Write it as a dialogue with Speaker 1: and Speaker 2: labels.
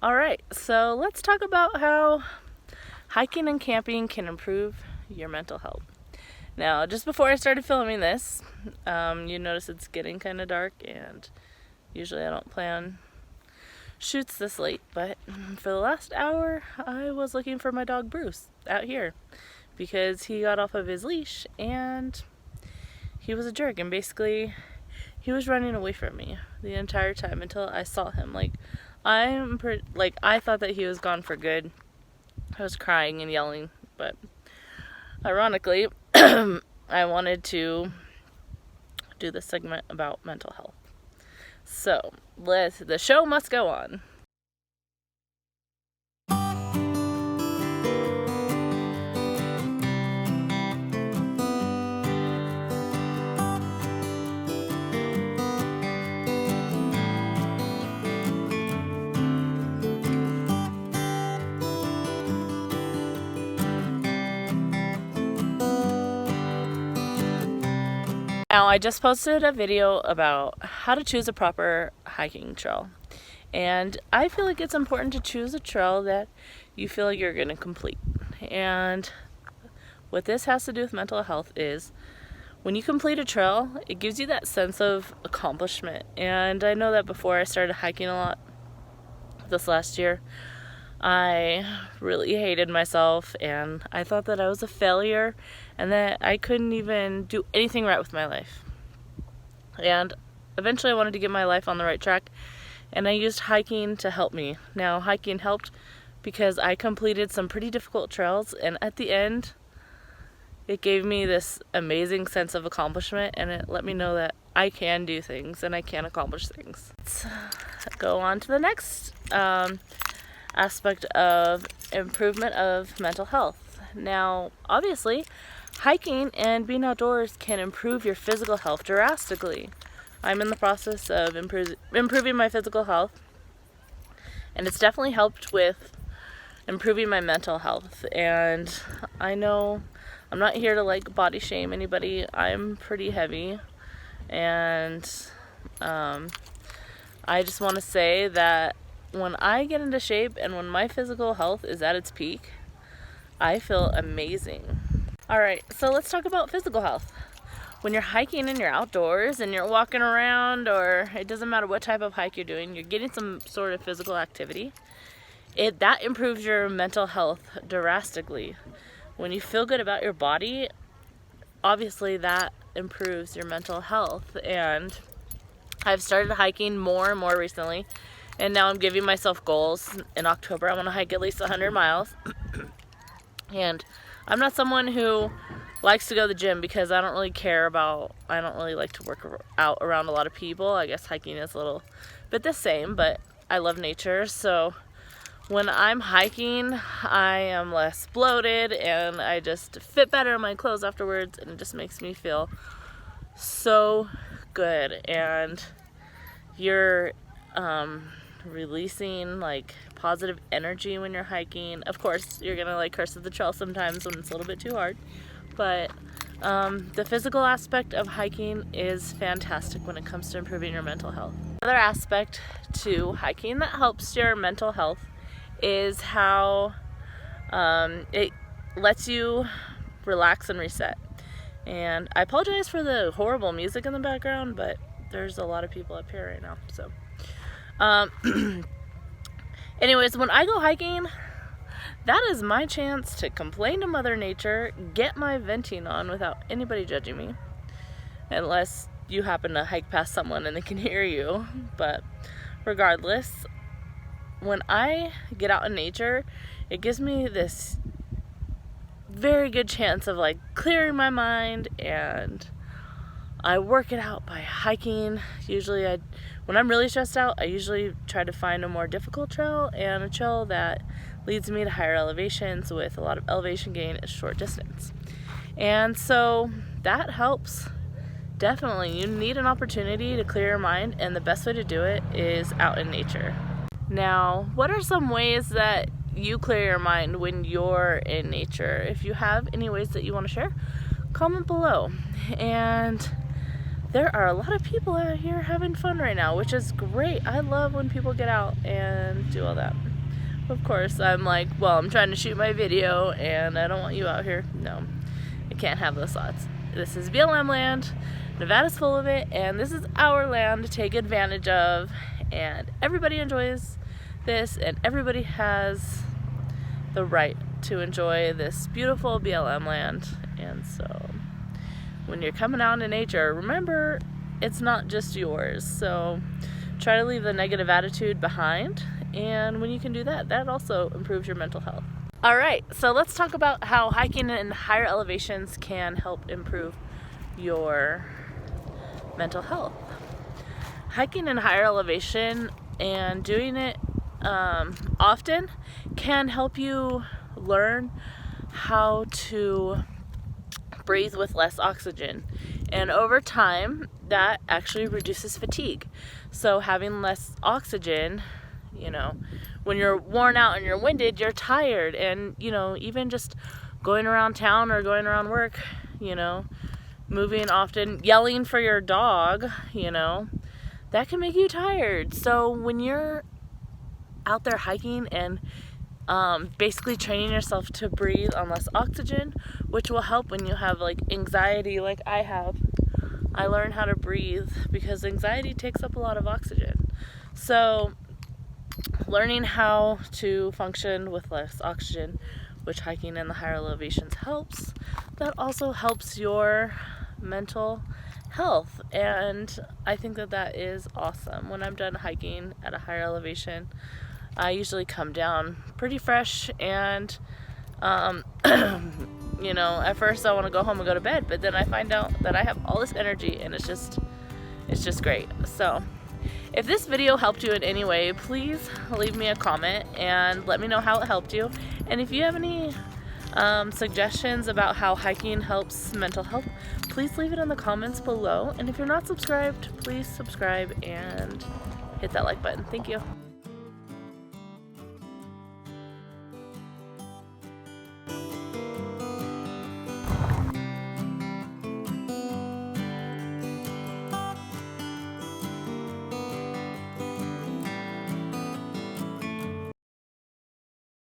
Speaker 1: Alright, so let's talk about how hiking and camping can improve your mental health. Now, just before I started filming this, you notice it's getting kind of dark, and usually I don't plan shoots this late, but for the last hour I was looking for my dog Bruce out here because he got off of his leash and he was a jerk, and basically he was running away from me the entire time until I saw him. I thought that he was gone for good. I was crying and yelling, but ironically, I wanted to do this segment about mental health. So, the show must go on. Now, I just posted a video about how to choose a proper hiking trail. And I feel like it's important to choose a trail that you feel like you're going to complete. And what this has to do with mental health is when you complete a trail, it gives you that sense of accomplishment. And I know that before I started hiking a lot this last year, I really hated myself and I thought that I was a failure and that I couldn't even do anything right with my life. And eventually I wanted to get my life on the right track, and I used hiking to help me. Now, hiking helped because I completed some pretty difficult trails, and at the end it gave me this amazing sense of accomplishment, and it let me know that I can do things and I can accomplish things. Let's go on to the next aspect of improvement of mental health. Now, obviously, hiking and being outdoors can improve your physical health drastically. I'm in the process of improving my physical health, and it's definitely helped with improving my mental health. And I know I'm not here to body shame anybody. I'm pretty heavy, and I just want to say that when I get into shape and when my physical health is at its peak, I feel amazing. Alright, so let's talk about physical health. When you're hiking and you're outdoors and you're walking around, or it doesn't matter what type of hike you're doing, you're getting some sort of physical activity. That improves your mental health drastically. When you feel good about your body, obviously that improves your mental health. And I've started hiking more and more recently. And now I'm giving myself goals. In October, I want to hike at least 100 miles. And I'm not someone who likes to go to the gym because I don't really like to work out around a lot of people. I guess hiking is a little bit the same, but I love nature. So when I'm hiking, I am less bloated and I just fit better in my clothes afterwards, and it just makes me feel so good. And you're releasing positive energy when you're hiking. Of course, you're gonna curse at the trail sometimes when it's a little bit too hard, but the physical aspect of hiking is fantastic when it comes to improving your mental health. Another aspect to hiking that helps your mental health is how it lets you relax and reset. And I apologize for the horrible music in the background, but there's a lot of people up here right now, so anyways, when I go hiking, that is my chance to complain to Mother Nature, get my venting on without anybody judging me, unless you happen to hike past someone and they can hear you. But regardless, when I get out in nature, it gives me this very good chance of clearing my mind, and I work it out by hiking. Usually when I'm really stressed out, I usually try to find a more difficult trail and a trail that leads me to higher elevations with a lot of elevation gain at short distance. And so that helps. Definitely, you need an opportunity to clear your mind, and the best way to do it is out in nature. Now, what are some ways that you clear your mind when you're in nature? If you have any ways that you want to share, comment below. And there are a lot of people out here having fun right now, which is great. I love when people get out and do all that. Of course, I'm like, well, I'm trying to shoot my video and I don't want you out here. No, I can't have those thoughts. This is BLM land. Nevada's full of it, and this is our land to take advantage of, and everybody enjoys this, and everybody has the right to enjoy this beautiful BLM land. And so when you're coming out in nature, remember it's not just yours. So try to leave the negative attitude behind, and when you can do that, that also improves your mental health. Alright, so let's talk about how hiking in higher elevations can help improve your mental health. Hiking in higher elevation and doing it often can help you learn how to breathe with less oxygen, and over time that actually reduces fatigue. So having less oxygen, when you're worn out and you're winded, you're tired, and even just going around town or going around work, moving often, yelling for your dog, that can make you tired. So when you're out there hiking and basically training yourself to breathe on less oxygen, which will help when you have like anxiety like I have. I learned how to breathe because anxiety takes up a lot of oxygen. So learning how to function with less oxygen, which hiking in the higher elevations helps, that also helps your mental health. And I think that is awesome. When I'm done hiking at a higher elevation, I usually come down pretty fresh, and at first I want to go home and go to bed, but then I find out that I have all this energy, and it's just great. So if this video helped you in any way, please leave me a comment and let me know how it helped you. And if you have any suggestions about how hiking helps mental health, please leave it in the comments below. And if you're not subscribed, please subscribe and hit that like button. Thank you.